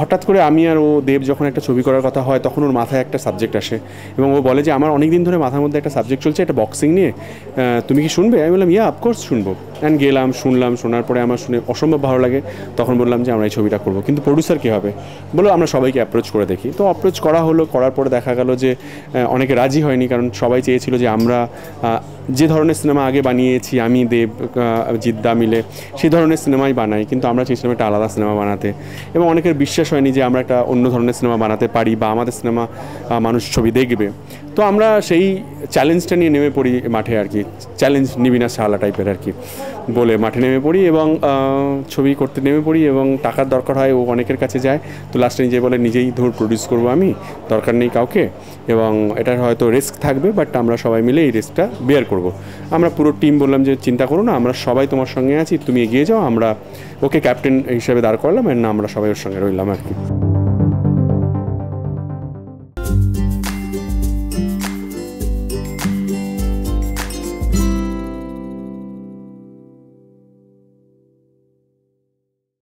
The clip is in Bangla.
হঠাৎ করে আমি আর ও দেব যখন একটা ছবি করার কথা হয় তখন ওর মাথায় একটা সাবজেক্ট আসে এবং ও বলে যে আমার অনেক দিন ধরে মাথার মধ্যে একটা সাবজেক্ট চলছে, এটা বক্সিং নিয়ে, তুমি কি শুনবে? আমি বললাম অফকোর্স শুনবো। অ্যান্ড গেলাম, শুনলাম, শোনার পরে আমার শুনে অসম্ভব ভালো লাগে। তখন বললাম যে আমরা এই ছবিটা করবো, কিন্তু প্রডিউসার কী হবে? বলো আমরা সবাইকে অ্যাপ্রোচ করে দেখি। তো অ্যাপ্রোচ করা হলো, করার পরে দেখা গেল যে অনেকে রাজি হয়নি, কারণ সবাই চেয়েছিল যে আমরা যে ধরনের সিনেমা আগে বানিয়েছি আমি দেব জিদ্দা মিলে সেই ধরনের সিনেমাই বানাই, কিন্তু আমরা চেয়েছিলাম একটা আলাদা সিনেমা বানাতে। এবং অনেকের বিশ্বাস হয়নি যে আমরা একটা অন্য ধরনের সিনেমা বানাতে পারি বা আমাদের সিনেমা মানুষ ছবি দেখবে। তো আমরা সেই চ্যালেঞ্জটা নিয়ে নেমে পড়ি মাঠে আর কি, চ্যালেঞ্জ নিবি না শালা টাইপের আর কি বলে মাঠে নেমে পড়ি এবং ছবি করতে নেমে পড়ি এবং টাকার দরকার হয়, ও অনেকের কাছে যায়। তো লাস্টে নিজে বলে নিজেই প্রডিউস করবো আমি, দরকার নেই কাউকে, এবং এটার হয়তো রিস্ক থাকবে বাট আমরা সবাই মিলে এই রিস্কটা বেয়ার করব। আমরা পুরো টিম বললাম যে চিন্তা করো না, আমরা সবাই তোমার সঙ্গে আছি, তুমি এগিয়ে যাও। আমরা ওকে ক্যাপ্টেন হিসেবে দাঁড় করলাম, না আমরা সবাই ওর সঙ্গে রইলাম আর কি।